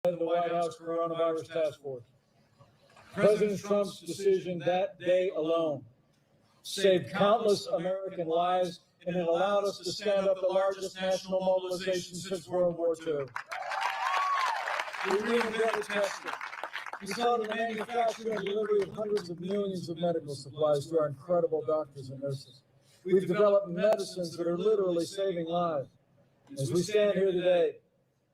of the White House Coronavirus Task Force. President Trump's decision that day alone saved countless American lives, and it allowed us to stand up the largest national mobilization since World War II. We reinvented testing. We saw the manufacturing and delivery of hundreds of millions of medical supplies to our incredible doctors and nurses. We've developed medicines that are literally saving lives. As we stand here today,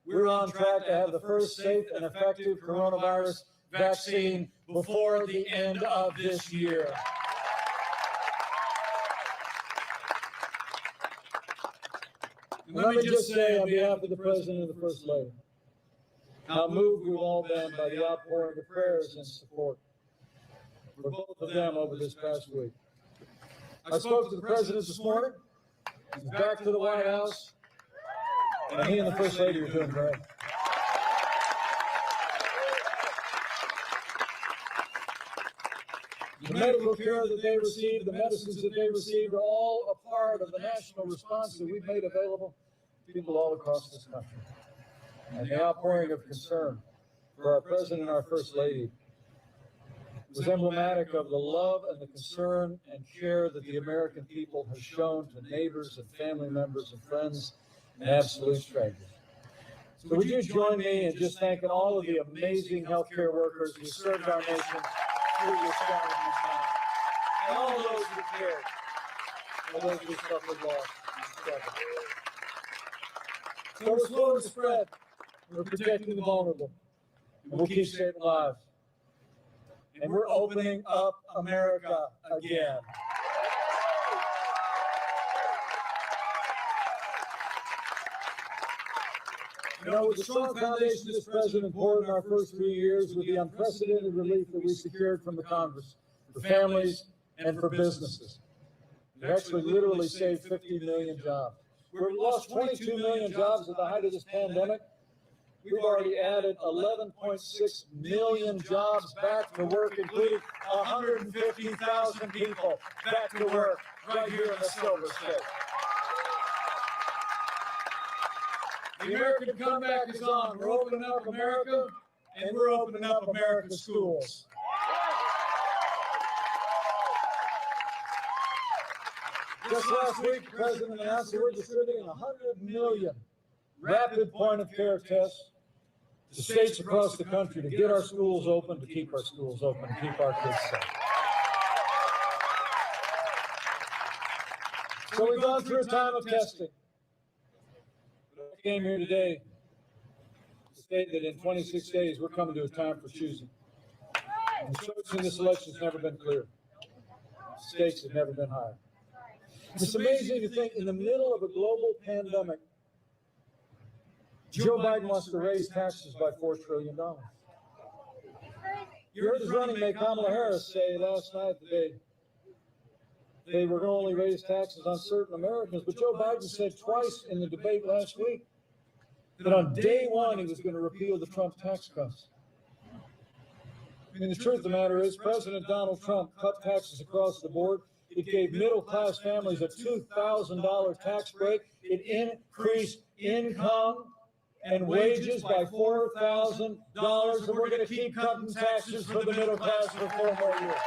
we're on track to have the first safe and effective coronavirus vaccine before the end of this year. And let me just say on behalf of the President and the First Lady, how moved we've all been by the outpouring of prayers and support for both of them over this past week. I spoke to the President this morning. He's back to the White House, and he and the First Lady are doing great. The medical care that they receive, the medicines that they receive are all a part of the national response that we've made available to people all across this country. And the outpouring of concern for our President and our First Lady was emblematic of the love and the concern and care that the American people have shown to neighbors and family members and friends and absolute strangers. So would you join me in just thanking all of the amazing healthcare workers who served our nation through this challenging time, and all those who cared, and those who suffered loss and struggle. So we're slowing the spread. We're protecting the vulnerable, and we'll keep saving lives. And we're opening up America again. You know, with the strong foundation this President poured in our first 3 years, with the unprecedented relief that we secured from the Congress, for families and for businesses, we actually literally saved 50 million jobs. We lost 22 million jobs at the height of this pandemic. We've already added 11.6 million jobs back to work, including 150,000 people back to work right here in the Silver State. The American comeback is on. We're opening up America, and we're opening up America's schools. Just last week, the President announced that we're distributing 100 million rapid point-of-care tests to states across the country to get our schools open, to keep our schools open, to keep our kids safe. So we've gone through a time of testing. I came here today to state that in 26 days, we're coming to a time for choosing. And the choice in this election has never been clearer. Stakes have never been higher. It's amazing to think in the middle of a global pandemic, Joe Biden wants to raise taxes by $4 trillion. You heard his running mate Kamala Harris say last night that they were going to only raise taxes on certain Americans, but Joe Biden said twice in the debate last week that on day one he was going to repeal the Trump tax cuts. I mean, the truth of the matter is President Donald Trump cut taxes across the board. It gave middle-class families a $2,000 tax break. It increased income and wages by $4,000, and we're going to keep cutting taxes for the middle class for 4 more years.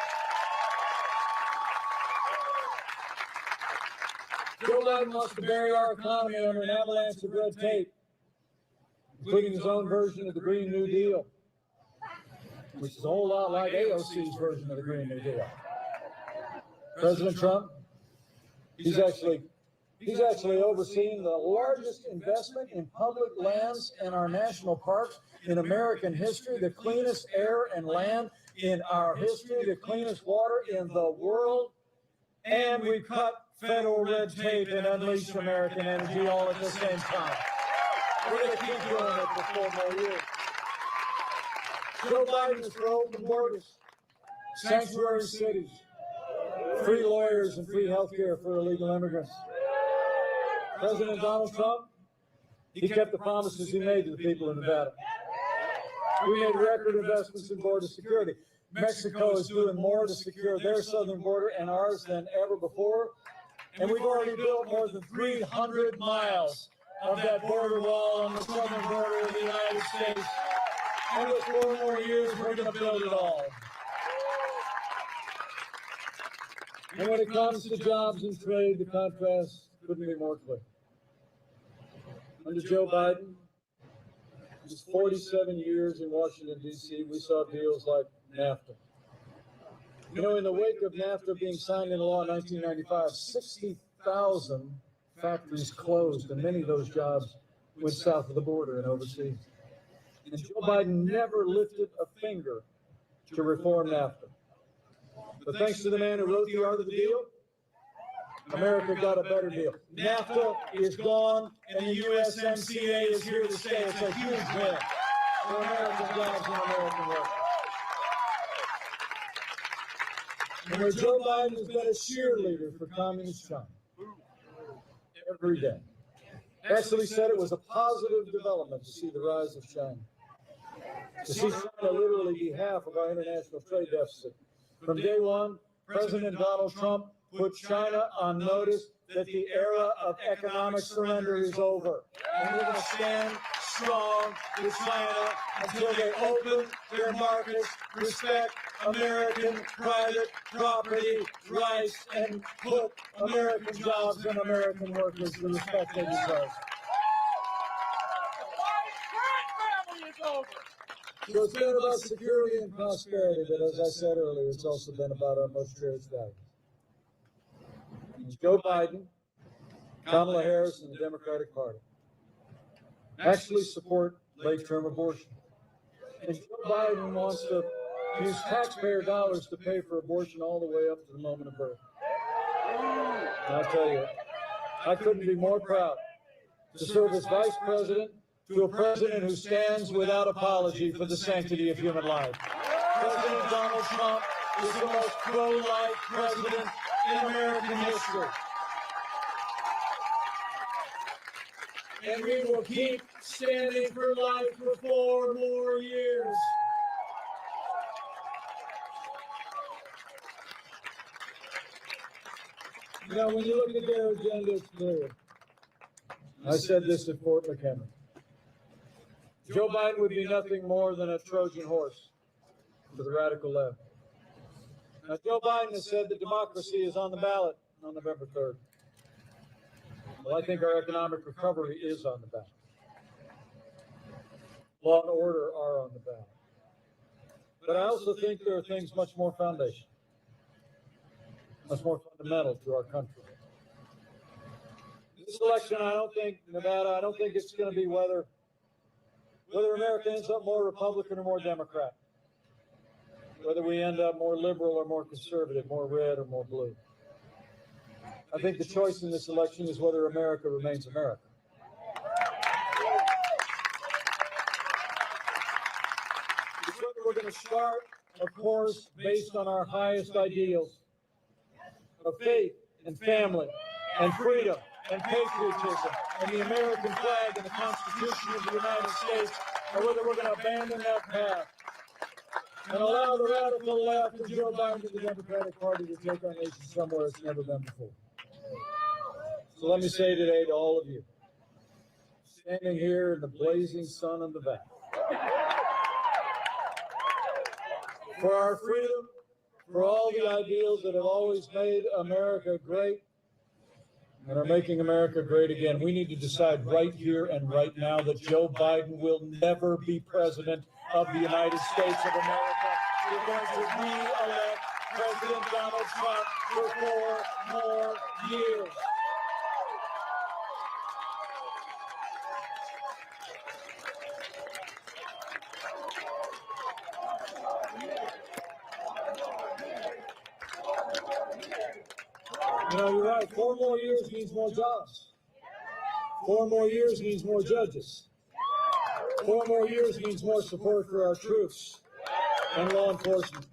Joe Biden wants to bury our economy under an avalanche of red tape, including his own version of the Green New Deal, which is a whole lot like AOC's version of the Green New Deal. President Trump, he's actually overseeing the largest investment in public lands in our national parks in American history, the cleanest air and land in our history, the cleanest water in the world, and we cut federal red tape and unleash American energy all at the same time. We're going to keep doing it for 4 more years. Joe Biden is for open borders, sanctuary cities, free lawyers, and free health care for illegal immigrants. President Donald Trump, he kept the promises he made to the people of Nevada. We made record investments in border security. Mexico is doing more to secure their southern border and ours than ever before. And we've already built more than 300 miles of that border wall on the southern border of the United States And with 4 more years, we're going to build it all. And when it comes to jobs and trade, the contrast couldn't be more clear. Under Joe Biden, his 47 years in Washington, D.C., we saw deals like NAFTA. You know, in the wake of NAFTA being signed into law in 1995, 60,000 factories closed, and many of those jobs went south of the border and overseas. And Joe Biden never lifted a finger to reform NAFTA. But thanks to the man who wrote The Art of the Deal, America got a better deal. NAFTA is gone, and the USMCA is here to stay. It's a huge win for American jobs and American workers. And where Joe Biden has been a cheerleader for communist China every day. Actually said it was a positive development to see the rise of China. To see China literally be half of our international trade deficit. From day one, President Donald Trump put China on notice that the era of economic surrender is over. And we're going to stand strong with China until they open their markets, respect American private property rights, and put American jobs and American workers the respect they deserve. So it's been about security and prosperity, but as I said earlier, it's also been about our most cherished values. Joe Biden, Kamala Harris, and the Democratic Party actually support late-term abortion. And Joe Biden wants to use taxpayer dollars to pay for abortion all the way up to the moment of birth. And I'll tell you, I couldn't be more proud to serve as Vice President to a president who stands without apology for the sanctity of human life. President Donald Trump is the most pro-life president in American history. And we will keep standing for life for 4 more years. You know, when you look at their agenda, it's clear. I said this at Fort McHenry. Joe Biden would be nothing more than a Trojan horse for the radical left. Now, Joe Biden has said that democracy is on the ballot on November 3rd. Well, I think our economic recovery is on the ballot. Law and order are on the ballot. But I also think there are things much more foundational, much more fundamental to our country. This election, I don't think, Nevada, I don't think it's going to be whether America ends up more Republican or more Democrat, whether we end up more liberal or more conservative, more red or more blue. I think the choice in this election is whether America remains America. It's whether we're going to start, of course, based on our highest ideals of faith and family and freedom and patriotism and the American flag and the Constitution of the United States, or whether we're going to abandon that path and allow the radical left and Joe Biden and the Democratic Party to take our nation somewhere it's never been before. So let me say today to all of you, standing here in the blazing sun of the valley, for our freedom, for all the ideals that have always made America great and are making America great again, we need to decide right here and right now that Joe Biden will never be president of the United States of America. We're going to re-elect President Donald Trump for 4 more years. You know, you're right. 4 more years means more jobs. 4 more years means more judges. 4 more years means more support for our troops and law enforcement.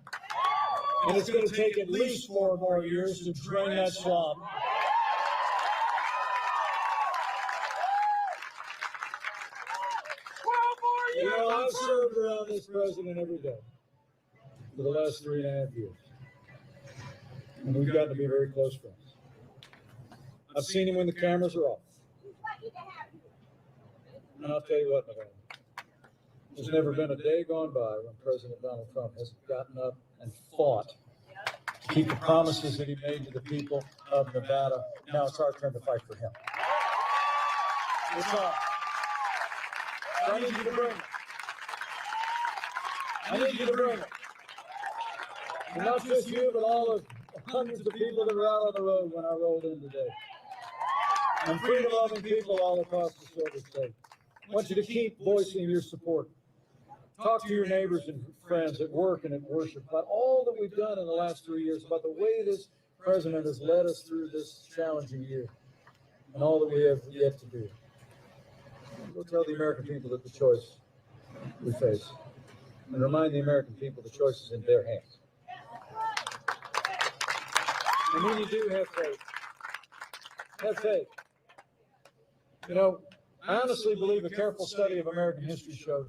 And it's going to take at least 4 more years to drain that swamp. You know, I've served around this president every day for the last 3.5 years. And we've gotten to be very close friends. I've seen him when the cameras are off. And I'll tell you what, Nevada, There's never been a day gone by when President Donald Trump hasn't gotten up and fought to keep the promises that he made to the people of Nevada. Now it's our turn to fight for him. It's on. So I need you to bring it. I need you to bring it. And not just you, but all of hundreds of people that were out on the road when I rolled in today. And freedom-loving people all across the Silver State. I want you to keep voicing your support. Talk to your neighbors and friends at work and at worship about all that we've done in the last 3 years, about the way this president has led us through this challenging year, and all that we have yet to do. Go tell the American people that the choice we face, and remind the American people the choice is in their hands. And when you do have faith, have faith. You know, I honestly believe a careful study of American history shows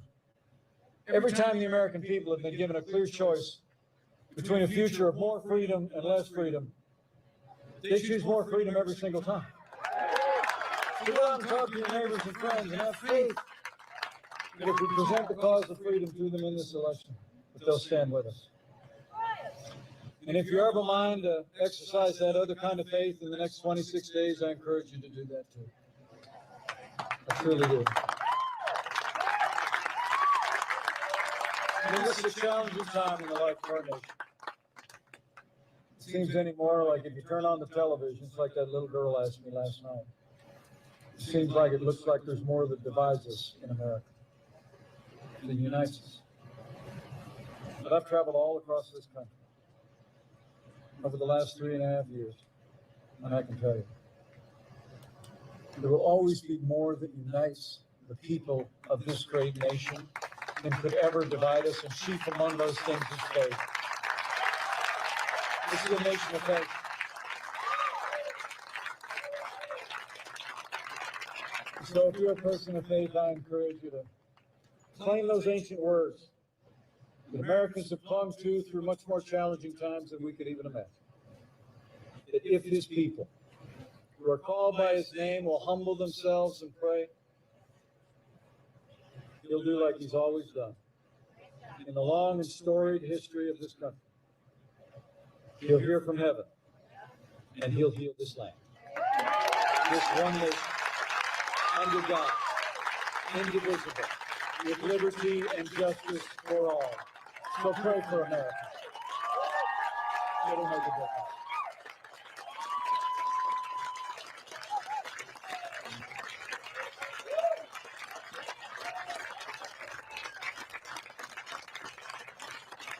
every time the American people have been given a clear choice between a future of more freedom and less freedom, they choose more freedom every single time. So go out and talk to your neighbors and friends and have faith that if we present the cause of freedom to them in this election, that they'll stand with us. And if you're of a mind to exercise that other kind of faith in the next 26 days, I encourage you to do that too. I truly do. I mean, this is a challenging time in the life of our nation. It seems anymore like if you turn on the television, it's like that little girl asked me last night. It seems like it looks like there's more that divides us in America than unites us. But I've traveled all across this country over the last 3.5 years, and I can tell you, there will always be more that unites the people of this great nation than could ever divide us, and chief among those things is faith. This is a nation of faith. So if you're a person of faith, I encourage you to claim those ancient words that Americans have clung to through much more challenging times than we could even imagine. That if his people who are called by his name will humble themselves and pray, he'll do like he's always done in the long and storied history of this country. He'll hear from heaven, and he'll heal this land. This one nation, under God, indivisible, with liberty and justice for all. So pray for America. It'll make a difference.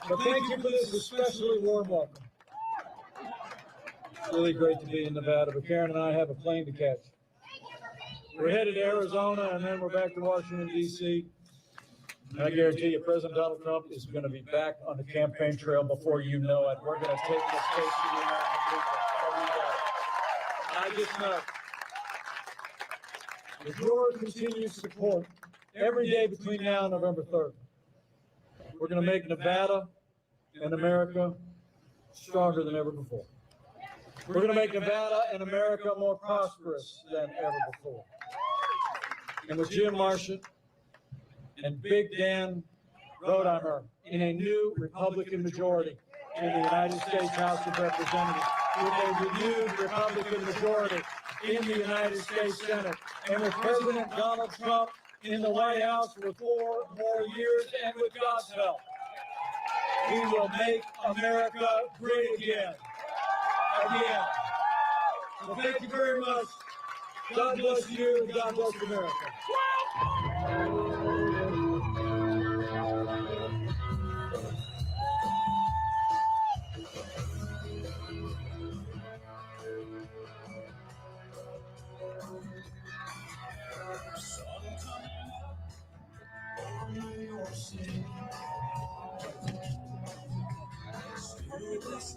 But thank you for this especially warm welcome. It's really great to be in Nevada, but Karen and I have a plane to catch. We're headed to Arizona, and then we're back to Washington, D.C. And I guarantee you, President Donald Trump is going to be back on the campaign trail before you know it. We're going to take this case to the American people every day. I just know with your continued support every day between now and November 3rd, we're going to make Nevada and America stronger than ever before. We're going to make Nevada and America more prosperous than ever before. And with Jim Marsha and Big Dan Rotheimer in a new Republican majority in the United States House of Representatives, with a renewed Republican majority in the United States Senate, and with President Donald Trump in the White House for 4 more years, and with God's help, we will make America great again. Again. So thank you very much. God bless you, and God bless America.